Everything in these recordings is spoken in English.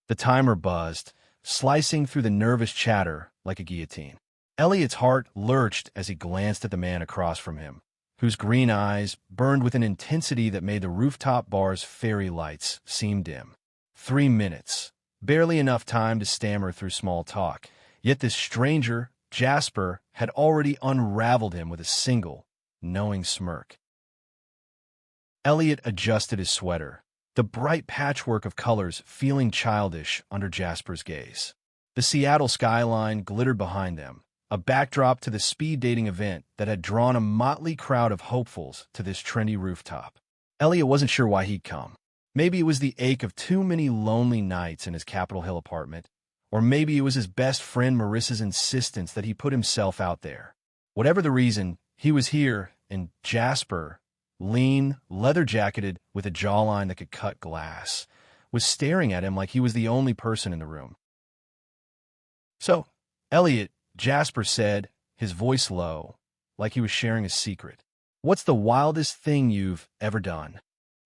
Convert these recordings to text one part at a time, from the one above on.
The timer buzzed, slicing through the nervous chatter like a guillotine. Elliot's heart lurched as he glanced at the man across from him, whose green eyes burned with an intensity that made the rooftop bar's fairy lights seem dim. 3 minutes. Barely enough time to stammer through small talk. Yet this stranger, Jasper, had already unraveled him with a single, knowing smirk. Elliot adjusted his sweater, the bright patchwork of colors feeling childish under Jasper's gaze. The Seattle skyline glittered behind them, a backdrop to the speed dating event that had drawn a motley crowd of hopefuls to this trendy rooftop. Elliot wasn't sure why he'd come. Maybe it was the ache of too many lonely nights in his Capitol Hill apartment, or maybe it was his best friend Marissa's insistence that he put himself out there. Whatever the reason, he was here, and Jasper, lean, leather-jacketed with a jawline that could cut glass, was staring at him like he was the only person in the room. "So, Elliot," Jasper said, his voice low, like he was sharing a secret. "What's the wildest thing you've ever done?"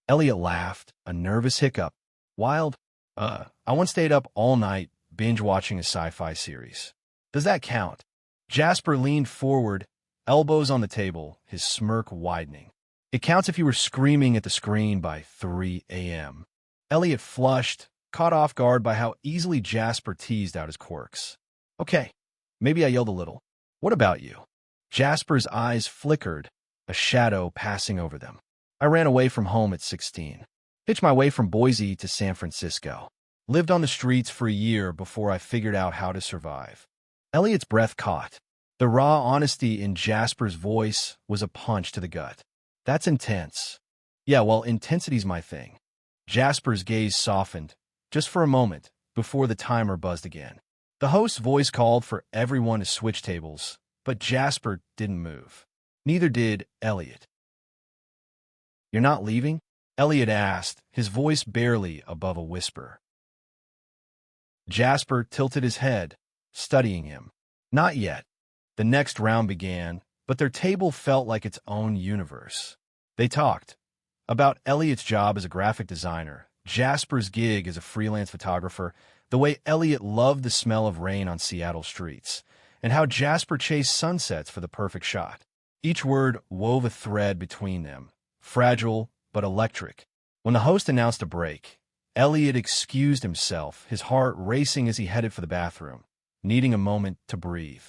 Elliot laughed, a nervous hiccup. "Wild? I once stayed up all night binge-watching a sci-fi series. Does that count?" Jasper leaned forward, elbows on the table, his smirk widening. "It counts if you were screaming at the screen by 3 a.m. Elliot flushed, caught off guard by how easily Jasper teased out his quirks. "Okay, maybe I yelled a little. What about you?" Jasper's eyes flickered, a shadow passing over them. "I ran away from home at 16. Hitched my way from Boise to San Francisco. Lived on the streets for a year before I figured out how to survive." Elliot's breath caught. The raw honesty in Jasper's voice was a punch to the gut. "That's intense." "Yeah, well, intensity's my thing." Jasper's gaze softened, just for a moment, before the timer buzzed again. The host's voice called for everyone to switch tables, but Jasper didn't move. Neither did Elliot. "You're not leaving?" Elliot asked, his voice barely above a whisper. Jasper tilted his head, studying him. "Not yet." The next round began, but their table felt like its own universe. They talked about Elliot's job as a graphic designer, Jasper's gig as a freelance photographer, the way Elliot loved the smell of rain on Seattle streets, and how Jasper chased sunsets for the perfect shot. Each word wove a thread between them, fragile but electric. When the host announced a break, Elliot excused himself, his heart racing as he headed for the bathroom, needing a moment to breathe.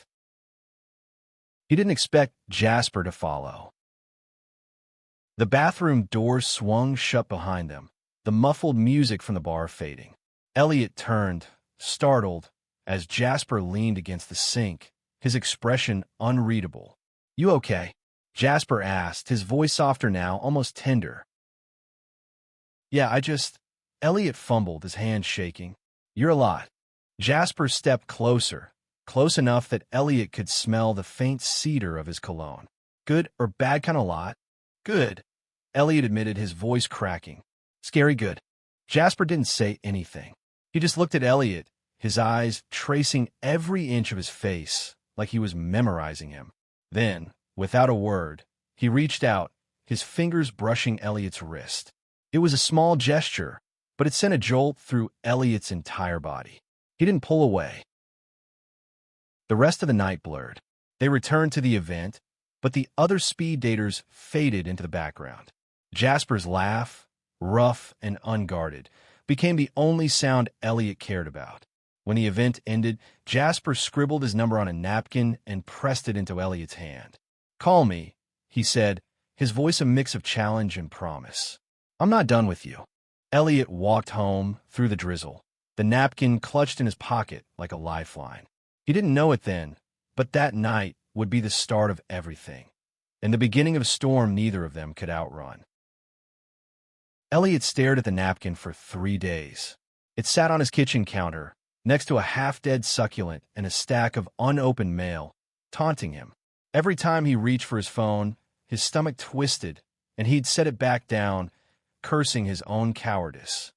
He didn't expect Jasper to follow. The bathroom doors swung shut behind them, the muffled music from the bar fading. Elliot turned, startled, as Jasper leaned against the sink, his expression unreadable. "You okay?" Jasper asked, his voice softer now, almost tender. "Yeah, Elliot fumbled, his hands shaking. "You're a lot." Jasper stepped closer, close enough that Elliot could smell the faint cedar of his cologne. "Good or bad kind of lot?" "Good," Elliot admitted, his voice cracking. "Scary good." Jasper didn't say anything. He just looked at Elliot, his eyes tracing every inch of his face, like he was memorizing him. Then, without a word, he reached out, his fingers brushing Elliot's wrist. It was a small gesture, but it sent a jolt through Elliot's entire body. He didn't pull away. The rest of the night blurred. They returned to the event, but the other speed daters faded into the background. Jasper's laugh, rough and unguarded, became the only sound Elliot cared about. When the event ended, Jasper scribbled his number on a napkin and pressed it into Elliot's hand. "Call me," he said, his voice a mix of challenge and promise. "I'm not done with you." Elliot walked home through the drizzle, the napkin clutched in his pocket like a lifeline. He didn't know it then, but that night would be the start of everything, and the beginning of a storm neither of them could outrun. Elliot stared at the napkin for 3 days. It sat on his kitchen counter, next to a half-dead succulent and a stack of unopened mail, taunting him. Every time he reached for his phone, his stomach twisted, and he'd set it back down, cursing his own cowardice.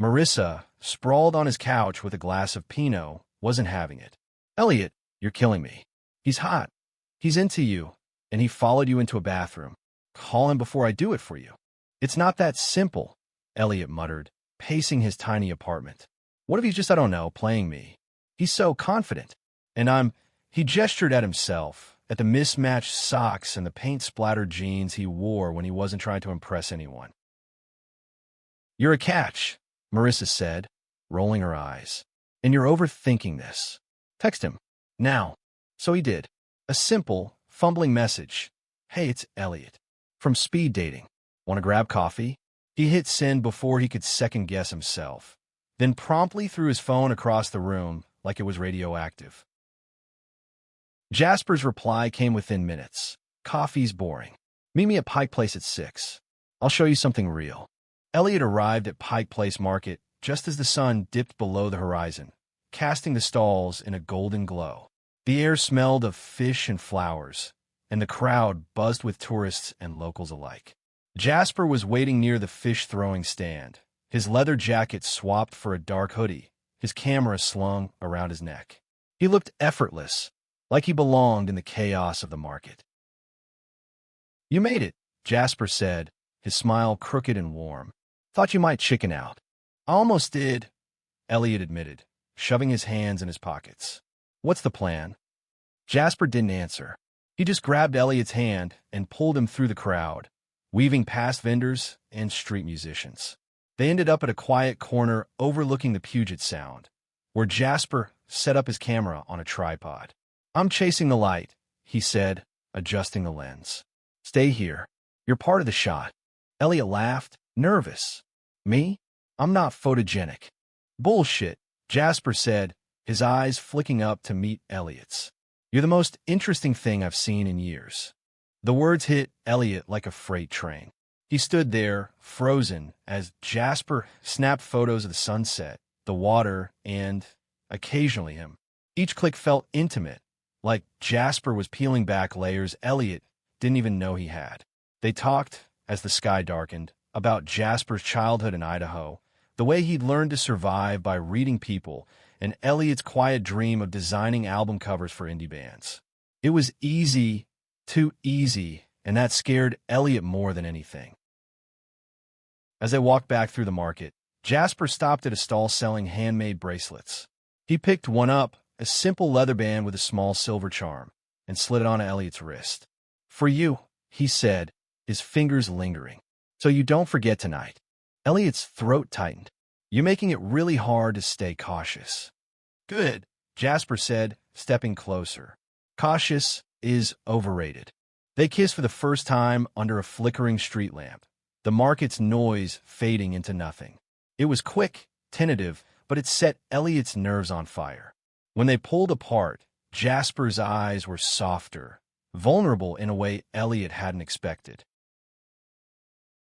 Marissa, sprawled on his couch with a glass of Pinot, wasn't having it. "Elliot, you're killing me. He's hot. He's into you, and he followed you into a bathroom. Call him before I do it for you." "It's not that simple," Elliot muttered, pacing his tiny apartment. What if he's just, I don't know, playing me? He's so confident. And he gestured at himself, at the mismatched socks and the paint-splattered jeans he wore when he wasn't trying to impress anyone. You're a catch, Marissa said, rolling her eyes. And you're overthinking this. Text him. Now. So he did. A simple, fumbling message. Hey, it's Elliot. From speed dating. Want to grab coffee? He hit send before he could second-guess himself, then promptly threw his phone across the room like it was radioactive. Jasper's reply came within minutes. Coffee's boring. Meet me at Pike Place at 6. I'll show you something real. Elliot arrived at Pike Place Market just as the sun dipped below the horizon, casting the stalls in a golden glow. The air smelled of fish and flowers, and the crowd buzzed with tourists and locals alike. Jasper was waiting near the fish-throwing stand, his leather jacket swapped for a dark hoodie, his camera slung around his neck. He looked effortless, like he belonged in the chaos of the market. You made it, Jasper said, his smile crooked and warm. Thought you might chicken out. I almost did, Elliot admitted, shoving his hands in his pockets. What's the plan? Jasper didn't answer. He just grabbed Elliot's hand and pulled him through the crowd, weaving past vendors and street musicians. They ended up at a quiet corner overlooking the Puget Sound, where Jasper set up his camera on a tripod. I'm chasing the light, he said, adjusting the lens. Stay here. You're part of the shot. Elliot laughed, nervous. Me? I'm not photogenic. Bullshit, Jasper said, his eyes flicking up to meet Elliot's. You're the most interesting thing I've seen in years. The words hit Elliot like a freight train. He stood there, frozen, as Jasper snapped photos of the sunset, the water, and, occasionally, him. Each click felt intimate, like Jasper was peeling back layers Elliot didn't even know he had. They talked, as the sky darkened, about Jasper's childhood in Idaho, the way he'd learned to survive by reading people, and Elliot's quiet dream of designing album covers for indie bands. It was easy, too easy, and that scared Elliot more than anything. As they walked back through the market, Jasper stopped at a stall selling handmade bracelets. He picked one up, a simple leather band with a small silver charm, and slid it on Elliot's wrist. For you, he said, his fingers lingering. So you don't forget tonight. Elliot's throat tightened. You're making it really hard to stay cautious. Good, Jasper said, stepping closer. Cautious is overrated. They kissed for the first time under a flickering street lamp, the market's noise fading into nothing. It was quick, tentative, but it set Elliot's nerves on fire. When they pulled apart, Jasper's eyes were softer, vulnerable in a way Elliot hadn't expected.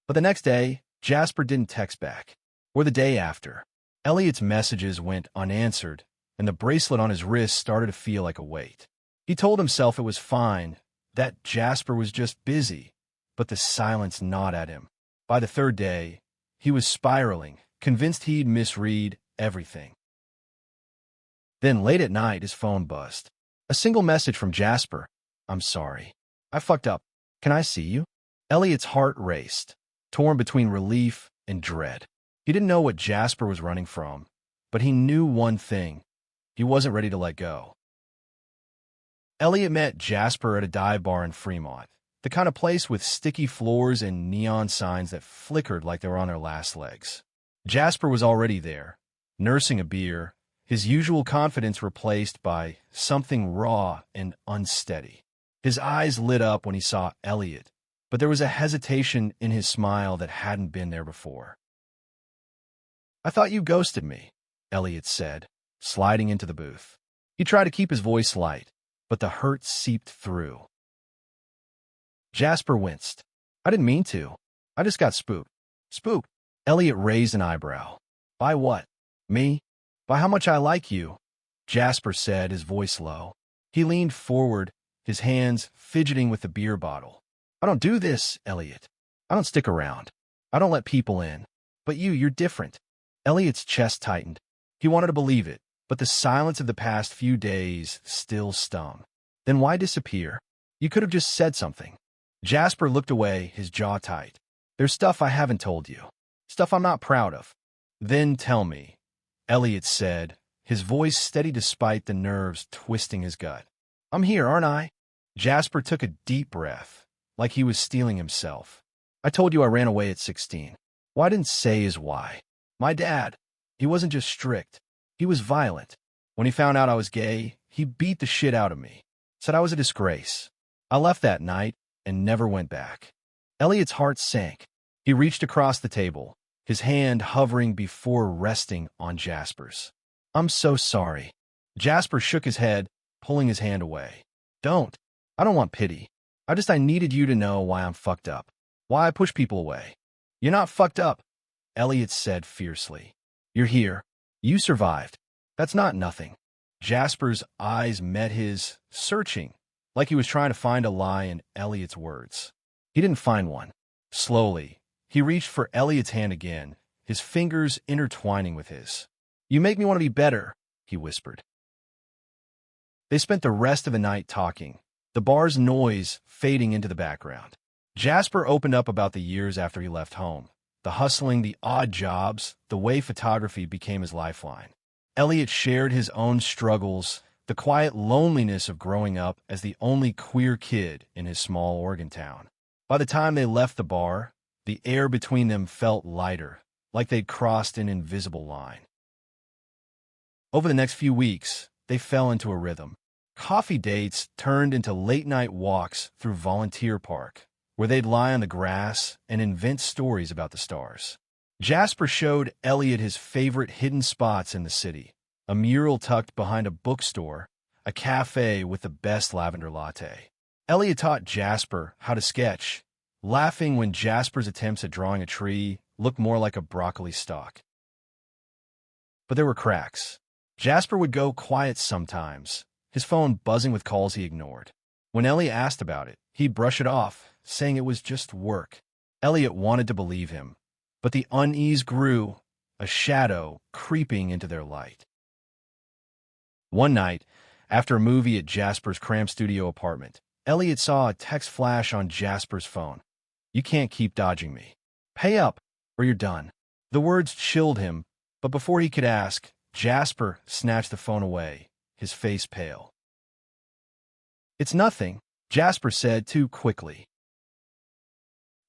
But the next day, Jasper didn't text back. Or the day after. Elliot's messages went unanswered, and the bracelet on his wrist started to feel like a weight. He told himself it was fine, that Jasper was just busy, but the silence gnawed at him. By the third day, he was spiraling, convinced he'd misread everything. Then late at night, his phone buzzed. A single message from Jasper. I'm sorry. I fucked up. Can I see you? Elliot's heart raced, torn between relief and dread. He didn't know what Jasper was running from, but he knew one thing. He wasn't ready to let go. Elliot met Jasper at a dive bar in Fremont, the kind of place with sticky floors and neon signs that flickered like they were on their last legs. Jasper was already there, nursing a beer, his usual confidence replaced by something raw and unsteady. His eyes lit up when he saw Elliot, but there was a hesitation in his smile that hadn't been there before. I thought you ghosted me, Elliot said, sliding into the booth. He tried to keep his voice light, but the hurt seeped through. Jasper winced. I didn't mean to. I just got spooked. Spooked? Elliot raised an eyebrow. By what? Me? By how much I like you, Jasper said, his voice low. He leaned forward, his hands fidgeting with the beer bottle. I don't do this, Elliot. I don't stick around. I don't let people in. But you're different. Elliot's chest tightened. He wanted to believe it, but the silence of the past few days still stung. Then why disappear? You could have just said something. Jasper looked away, his jaw tight. There's stuff I haven't told you. Stuff I'm not proud of. Then tell me, Elliot said, his voice steady despite the nerves twisting his gut. I'm here, aren't I? Jasper took a deep breath, like he was steeling himself. I told you I ran away at 16. What I didn't say is why. My dad, he wasn't just strict. He was violent. When he found out I was gay, he beat the shit out of me. Said I was a disgrace. I left that night and never went back. Elliot's heart sank. He reached across the table, his hand hovering before resting on Jasper's. I'm so sorry. Jasper shook his head, pulling his hand away. Don't. I don't want pity. I needed you to know why I'm fucked up. Why I push people away. You're not fucked up, Elliot said fiercely. You're here. You survived. That's not nothing. Jasper's eyes met his, searching, like he was trying to find a lie in Elliot's words. He didn't find one. Slowly, he reached for Elliot's hand again, his fingers intertwining with his. You make me want to be better, he whispered. They spent the rest of the night talking, the bar's noise fading into the background. Jasper opened up about the years after he left home, the hustling, the odd jobs, the way photography became his lifeline. Elliot shared his own struggles, the quiet loneliness of growing up as the only queer kid in his small Oregon town. By the time they left the bar, the air between them felt lighter, like they'd crossed an invisible line. Over the next few weeks, they fell into a rhythm. Coffee dates turned into late-night walks through Volunteer Park, where they'd lie on the grass and invent stories about the stars. Jasper showed Elliot his favorite hidden spots in the city, a mural tucked behind a bookstore, a cafe with the best lavender latte. Elliot taught Jasper how to sketch, laughing when Jasper's attempts at drawing a tree looked more like a broccoli stalk. But there were cracks. Jasper would go quiet sometimes, his phone buzzing with calls he ignored. When Elliot asked about it, he'd brush it off, saying it was just work. Elliot wanted to believe him, but the unease grew, a shadow creeping into their light. One night, after a movie at Jasper's cramped studio apartment, Elliot saw a text flash on Jasper's phone. You can't keep dodging me. Pay up, or you're done. The words chilled him, but before he could ask, Jasper snatched the phone away, his face pale. It's nothing, Jasper said too quickly.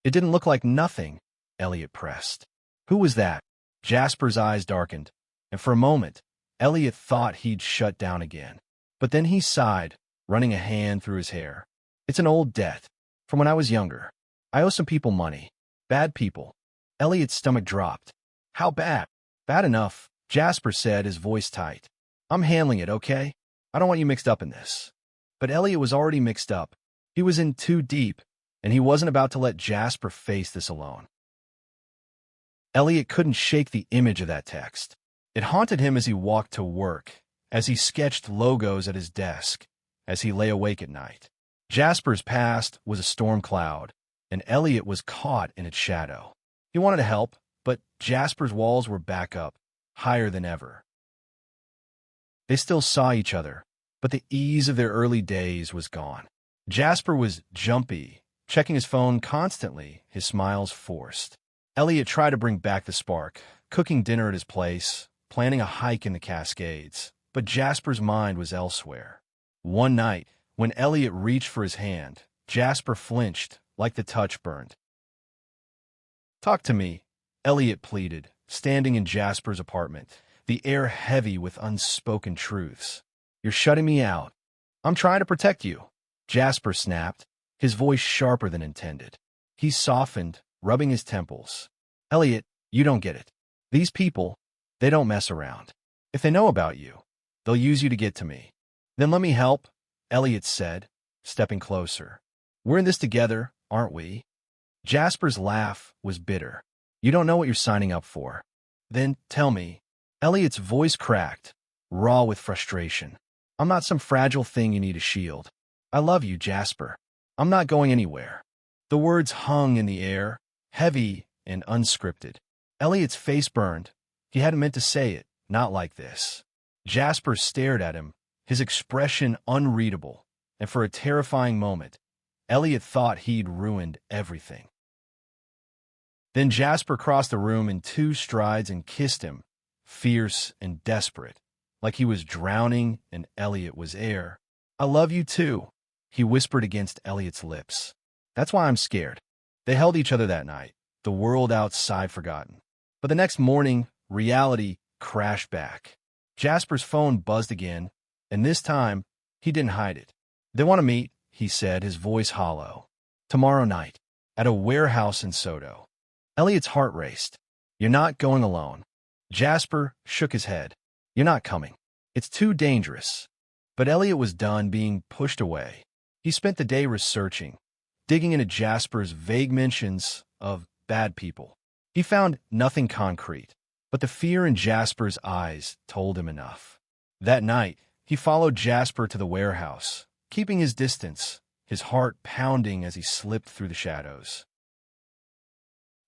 It didn't look like nothing, Elliot pressed. Who was that? Jasper's eyes darkened, and for a moment, Elliot thought he'd shut down again. But then he sighed, running a hand through his hair. It's an old debt, from when I was younger. I owe some people money. Bad people. Elliot's stomach dropped. How bad? Bad enough, Jasper said, his voice tight. I'm handling it, okay? I don't want you mixed up in this. But Elliot was already mixed up. He was in too deep, and he wasn't about to let Jasper face this alone. Elliot couldn't shake the image of that text. It haunted him as he walked to work, as he sketched logos at his desk, as he lay awake at night. Jasper's past was a storm cloud, and Elliot was caught in its shadow. He wanted to help, but Jasper's walls were back up, higher than ever. They still saw each other, but the ease of their early days was gone. Jasper was jumpy, checking his phone constantly, his smiles forced. Elliot tried to bring back the spark, cooking dinner at his place, planning a hike in the Cascades, but Jasper's mind was elsewhere. One night, when Elliot reached for his hand, Jasper flinched, like the touch burned. Talk to me, Elliot pleaded, standing in Jasper's apartment, the air heavy with unspoken truths. You're shutting me out. I'm trying to protect you, Jasper snapped, his voice sharper than intended. He softened, rubbing his temples. Elliot, you don't get it. These people, they don't mess around. If they know about you, they'll use you to get to me. Then let me help, Elliot said, stepping closer. We're in this together, aren't we? Jasper's laugh was bitter. You don't know what you're signing up for. Then tell me. Elliot's voice cracked, raw with frustration. I'm not some fragile thing you need to shield. I love you, Jasper. I'm not going anywhere. The words hung in the air, heavy and unscripted. Elliot's face burned. He hadn't meant to say it, not like this. Jasper stared at him, his expression unreadable, and for a terrifying moment, Elliot thought he'd ruined everything. Then Jasper crossed the room in 2 strides and kissed him, fierce and desperate, like he was drowning and Elliot was air. "I love you too," he whispered against Elliot's lips. "That's why I'm scared." They held each other that night, the world outside forgotten. But the next morning, reality crashed back. Jasper's phone buzzed again, and this time, he didn't hide it. "They want to meet," he said, his voice hollow. "Tomorrow night, at a warehouse in Soto." Elliot's heart raced. "You're not going alone." Jasper shook his head. "You're not coming. It's too dangerous." But Elliot was done being pushed away. He spent the day researching, digging into Jasper's vague mentions of bad people. He found nothing concrete, but the fear in Jasper's eyes told him enough. That night, he followed Jasper to the warehouse, keeping his distance, his heart pounding as he slipped through the shadows.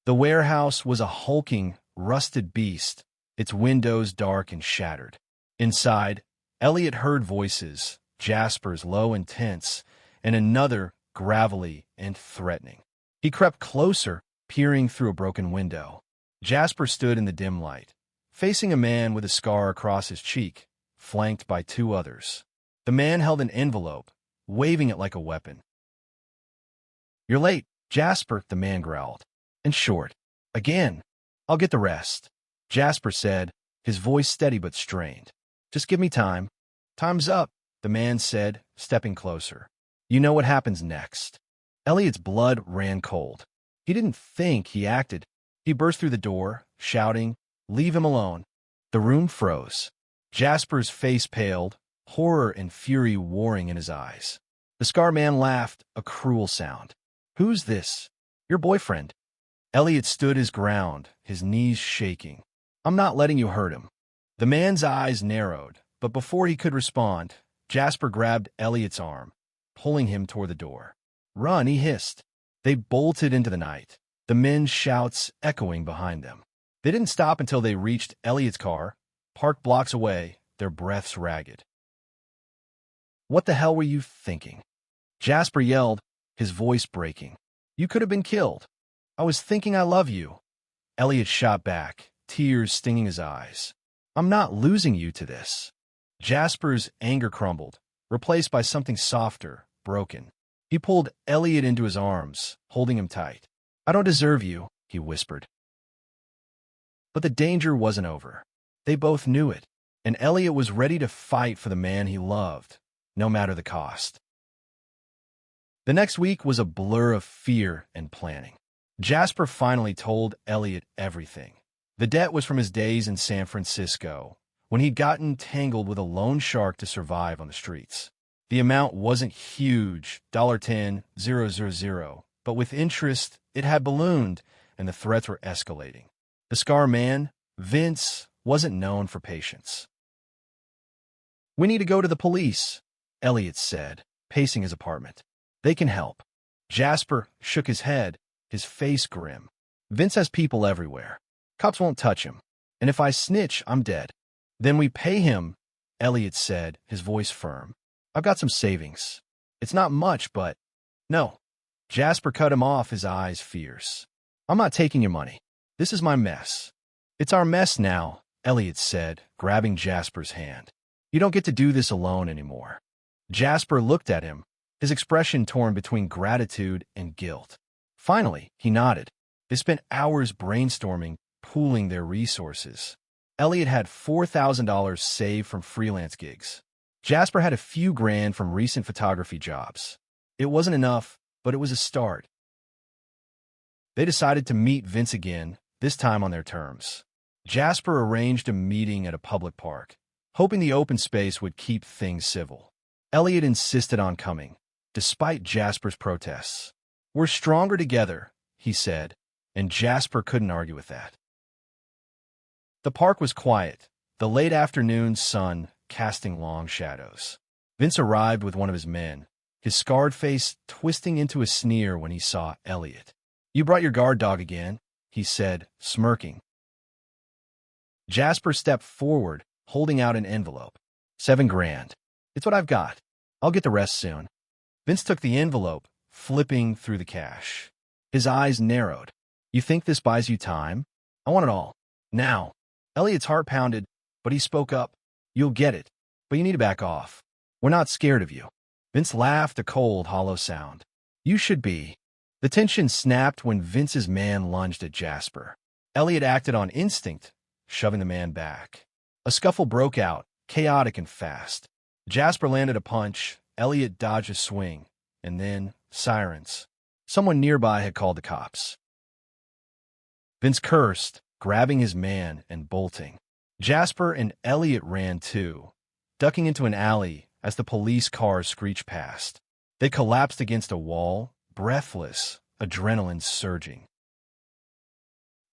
The warehouse was a hulking, rusted beast, its windows dark and shattered. Inside, Elliot heard voices, Jasper's low and tense, and another gravelly and threatening. He crept closer, peering through a broken window. Jasper stood in the dim light, facing a man with a scar across his cheek, flanked by 2 others. The man held an envelope, waving it like a weapon. "You're late, Jasper," the man growled. "And short. Again. I'll get the rest," Jasper said, his voice steady but strained. "Just give me time." "Time's up," the man said, stepping closer. "You know what happens next." Elliot's blood ran cold. He didn't think, he acted. He burst through the door, shouting, "Leave him alone." The room froze. Jasper's face paled, horror and fury warring in his eyes. The scar man laughed, a cruel sound. "Who's this?" "Your boyfriend." Elliot stood his ground, his knees shaking. "I'm not letting you hurt him." The man's eyes narrowed, but before he could respond, Jasper grabbed Elliot's arm, pulling him toward the door. "Run," he hissed. They bolted into the night, the men's shouts echoing behind them. They didn't stop until they reached Elliot's car, parked blocks away, their breaths ragged. "What the hell were you thinking?" Jasper yelled, his voice breaking. "You could have been killed." "I was thinking I love you." Elliot shot back, tears stinging his eyes. "I'm not losing you to this." Jasper's anger crumbled, replaced by something softer, broken. He pulled Elliot into his arms, holding him tight. "I don't deserve you," he whispered. But the danger wasn't over. They both knew it, and Elliot was ready to fight for the man he loved, no matter the cost. The next week was a blur of fear and planning. Jasper finally told Elliot everything. The debt was from his days in San Francisco, when he'd gotten tangled with a loan shark to survive on the streets. The amount wasn't huge, $10,000, but with interest, it had ballooned, and the threats were escalating. The scar man, Vince, wasn't known for patience. "We need to go to the police," Elliot said, pacing his apartment. "They can help." Jasper shook his head, his face grim. "Vince has people everywhere. Cops won't touch him. And if I snitch, I'm dead." "Then we pay him," Elliot said, his voice firm. "I've got some savings. It's not much, but—" "No." Jasper cut him off, his eyes fierce. "I'm not taking your money. This is my mess." "It's our mess now," Elliot said, grabbing Jasper's hand. "You don't get to do this alone anymore." Jasper looked at him, his expression torn between gratitude and guilt. Finally, he nodded. They spent hours brainstorming, pooling their resources. Elliot had $4,000 saved from freelance gigs. Jasper had a few grand from recent photography jobs. It wasn't enough, but it was a start. They decided to meet Vince again, this time on their terms. Jasper arranged a meeting at a public park, hoping the open space would keep things civil. Elliot insisted on coming, despite Jasper's protests. "We're stronger together," he said, and Jasper couldn't argue with that. The park was quiet, the late afternoon sun casting long shadows. Vince arrived with one of his men, his scarred face twisting into a sneer when he saw Elliot. "You brought your guard dog again," he said, smirking. Jasper stepped forward, holding out an envelope. $7 grand. "It's what I've got. I'll get the rest soon." Vince took the envelope, flipping through the cash. His eyes narrowed. You think this buys you time? I want it all. Now. Elliot's heart pounded, but he spoke up. You'll get it, but you need to back off. We're not scared of you. Vince laughed a cold, hollow sound. You should be. The tension snapped when Vince's man lunged at Jasper. Elliot acted on instinct, shoving the man back. A scuffle broke out, chaotic and fast. Jasper landed a punch, Elliot dodged a swing, and then sirens. Someone nearby had called the cops. Vince cursed, grabbing his man and bolting. Jasper and Elliot ran too, ducking into an alley as the police cars screeched past. They collapsed against a wall, breathless, adrenaline surging.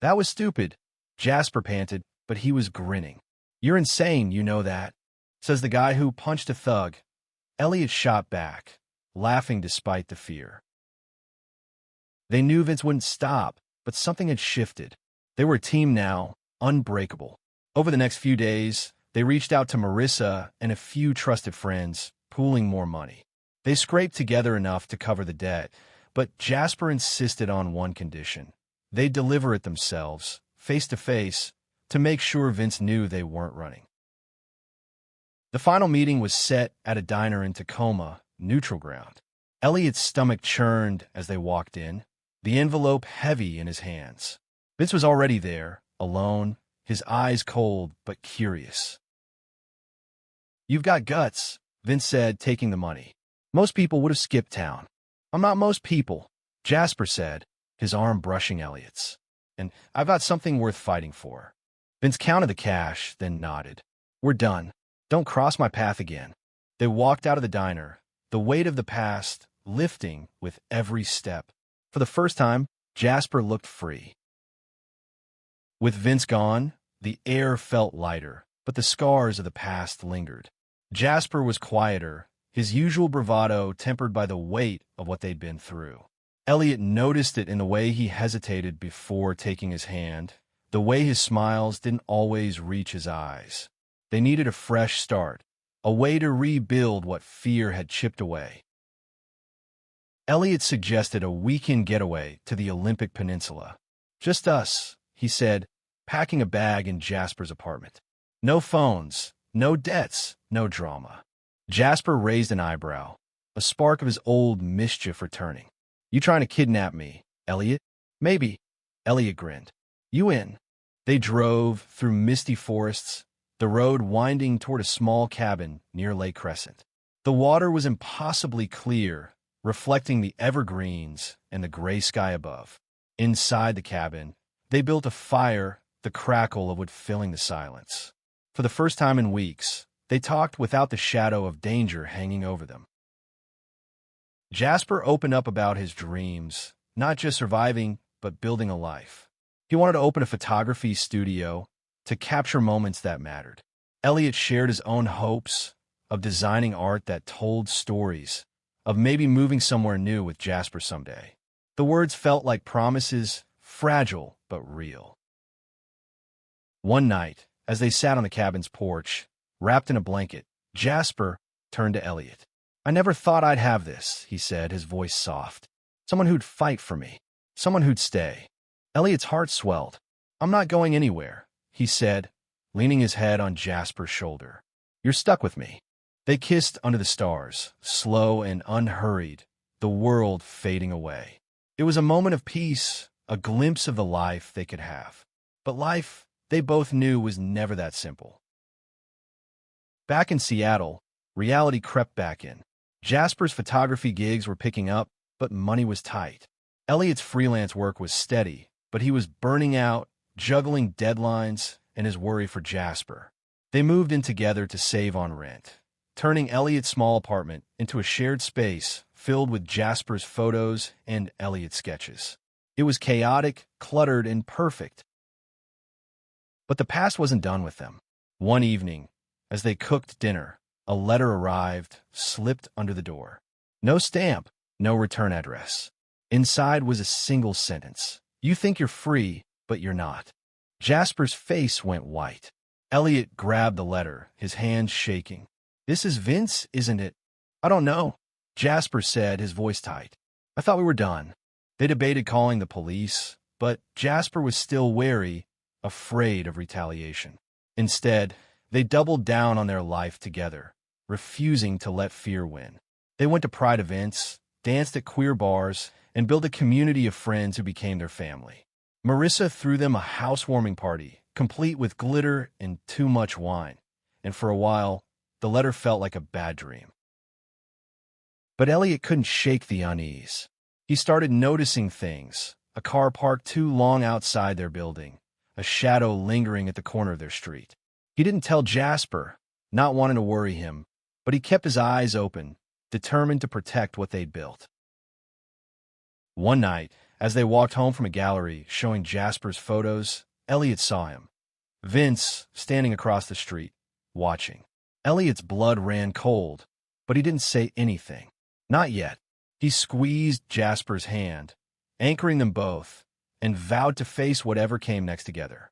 That was stupid, Jasper panted, but he was grinning. You're insane, you know that, says the guy who punched a thug. Elliot shot back, laughing despite the fear. They knew Vince wouldn't stop, but something had shifted. They were a team now, unbreakable. Over the next few days, they reached out to Marissa and a few trusted friends, pooling more money. They scraped together enough to cover the debt, but Jasper insisted on one condition. They'd deliver it themselves, face to face, to make sure Vince knew they weren't running. The final meeting was set at a diner in Tacoma, neutral ground. Elliot's stomach churned as they walked in, the envelope heavy in his hands. Vince was already there, alone, his eyes cold but curious. You've got guts, Vince said, taking the money. Most people would have skipped town. I'm not most people, Jasper said, his arm brushing Elliot's. And I've got something worth fighting for. Vince counted the cash, then nodded. We're done. Don't cross my path again. They walked out of the diner, the weight of the past lifting with every step. For the first time, Jasper looked free. With Vince gone, the air felt lighter, but the scars of the past lingered. Jasper was quieter, his usual bravado tempered by the weight of what they'd been through. Elliot noticed it in the way he hesitated before taking his hand, the way his smiles didn't always reach his eyes. They needed a fresh start, a way to rebuild what fear had chipped away. Elliot suggested a weekend getaway to the Olympic Peninsula. Just us, he said, packing a bag in Jasper's apartment. No phones, no debts, no drama. Jasper raised an eyebrow, a spark of his old mischief returning. You trying to kidnap me, Elliot? Maybe. Elliot grinned. You in? They drove through misty forests, the road winding toward a small cabin near Lake Crescent. The water was impossibly clear, reflecting the evergreens and the gray sky above. Inside the cabin, they built a fire, the crackle of wood filling the silence. For the first time in weeks, they talked without the shadow of danger hanging over them. Jasper opened up about his dreams, not just surviving, but building a life. He wanted to open a photography studio to capture moments that mattered. Elliot shared his own hopes of designing art that told stories, of maybe moving somewhere new with Jasper someday. The words felt like promises, fragile but real. One night, as they sat on the cabin's porch, wrapped in a blanket, Jasper turned to Elliot. I never thought I'd have this, he said, his voice soft. Someone who'd fight for me. Someone who'd stay. Elliot's heart swelled. I'm not going anywhere, he said, leaning his head on Jasper's shoulder. You're stuck with me. They kissed under the stars, slow and unhurried, the world fading away. It was a moment of peace, a glimpse of the life they could have. But life, they both knew, was never that simple. Back in Seattle, reality crept back in. Jasper's photography gigs were picking up, but money was tight. Elliot's freelance work was steady, but he was burning out, juggling deadlines and his worry for Jasper. They moved in together to save on rent, turning Elliot's small apartment into a shared space filled with Jasper's photos and Elliot's sketches. It was chaotic, cluttered, and perfect. But the past wasn't done with them. One evening, as they cooked dinner, a letter arrived, slipped under the door. No stamp, no return address. Inside was a single sentence. You think you're free, but you're not. Jasper's face went white. Elliot grabbed the letter, his hands shaking. This is Vince, isn't it? I don't know, Jasper said, his voice tight. I thought we were done. They debated calling the police, but Jasper was still wary, afraid of retaliation. Instead, they doubled down on their life together, refusing to let fear win. They went to pride events, danced at queer bars, and built a community of friends who became their family. Marissa threw them a housewarming party, complete with glitter and too much wine, and for a while, the letter felt like a bad dream. But Elliot couldn't shake the unease. He started noticing things: a car parked too long outside their building, a shadow lingering at the corner of their street. He didn't tell Jasper, not wanting to worry him, but he kept his eyes open, determined to protect what they'd built. One night, as they walked home from a gallery showing Jasper's photos, Elliot saw him. Vince, standing across the street, watching. Elliot's blood ran cold, but he didn't say anything. Not yet. He squeezed Jasper's hand, anchoring them both, and vowed to face whatever came next together.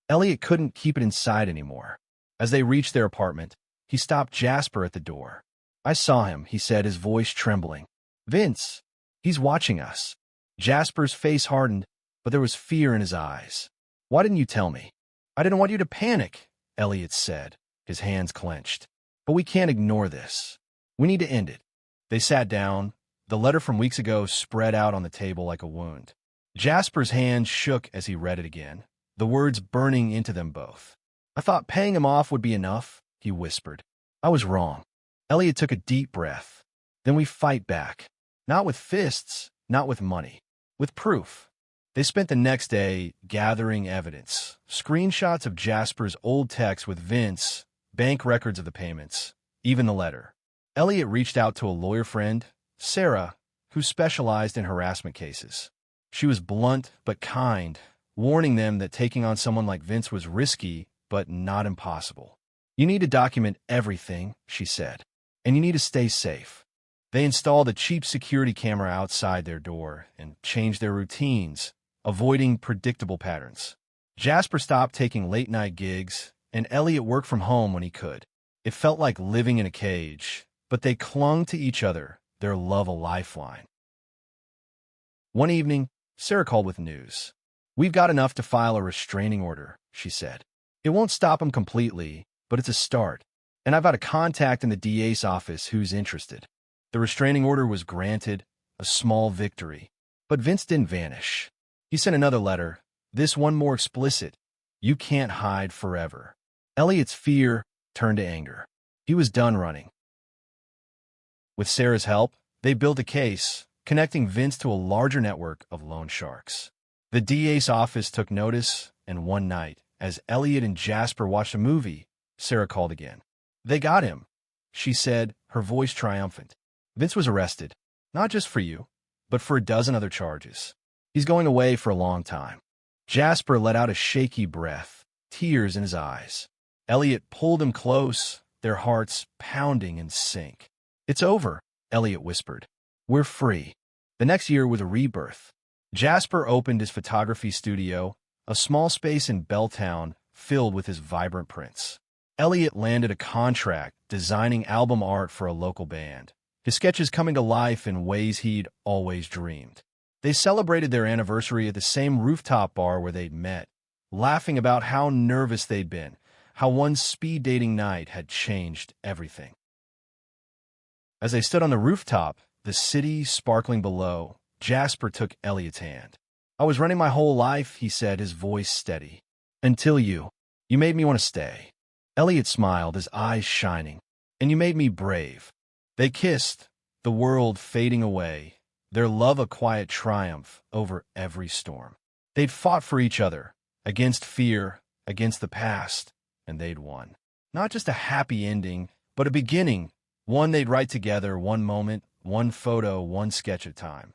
Elliot couldn't keep it inside anymore. As they reached their apartment, he stopped Jasper at the door. "I saw him," he said, his voice trembling. "Vince, he's watching us." Jasper's face hardened, but there was fear in his eyes. "Why didn't you tell me?" "I didn't want you to panic," Elliot said, his hands clenched. "But we can't ignore this. We need to end it." They sat down, the letter from weeks ago spread out on the table like a wound. Jasper's hand shook as he read it again, the words burning into them both. "I thought paying him off would be enough," he whispered. "I was wrong." Elliot took a deep breath. "Then we fight back. Not with fists, not with money. With proof." They spent the next day gathering evidence, screenshots of Jasper's old texts with Vince, bank records of the payments, even the letter. Elliot reached out to a lawyer friend, Sarah, who specialized in harassment cases. She was blunt but kind, warning them that taking on someone like Vince was risky but not impossible. "You need to document everything," she said, "and you need to stay safe." They installed a cheap security camera outside their door and changed their routines, avoiding predictable patterns. Jasper stopped taking late-night gigs, and Elliot worked from home when he could. It felt like living in a cage, but they clung to each other, their love a lifeline. One evening, Sarah called with news. "We've got enough to file a restraining order," she said. "It won't stop him completely, but it's a start. And I've got a contact in the DA's office who's interested." The restraining order was granted, a small victory. But Vince didn't vanish. He sent another letter, this one more explicit. "You can't hide forever." Elliot's fear turned to anger. He was done running. With Sarah's help, they built a case, connecting Vince to a larger network of loan sharks. The DA's office took notice, and one night, as Elliot and Jasper watched a movie, Sarah called again. "They got him," she said, her voice triumphant. "Vince was arrested, not just for you, but for a dozen other charges. He's going away for a long time." Jasper let out a shaky breath, tears in his eyes. Elliot pulled him close, their hearts pounding in sync. "It's over," Elliot whispered. "We're free." The next year was a rebirth. Jasper opened his photography studio, a small space in Belltown filled with his vibrant prints. Elliot landed a contract designing album art for a local band, his sketches coming to life in ways he'd always dreamed. They celebrated their anniversary at the same rooftop bar where they'd met, laughing about how nervous they'd been, how one speed dating night had changed everything. As they stood on the rooftop, the city sparkling below, Jasper took Elliot's hand. "I was running my whole life," he said, his voice steady. "Until you made me want to stay." Elliot smiled, his eyes shining. "And you made me brave." They kissed, the world fading away, their love a quiet triumph over every storm. They'd fought for each other, against fear, against the past, and they'd won. Not just a happy ending, but a beginning, one they'd write together, one moment, one photo, one sketch at a time.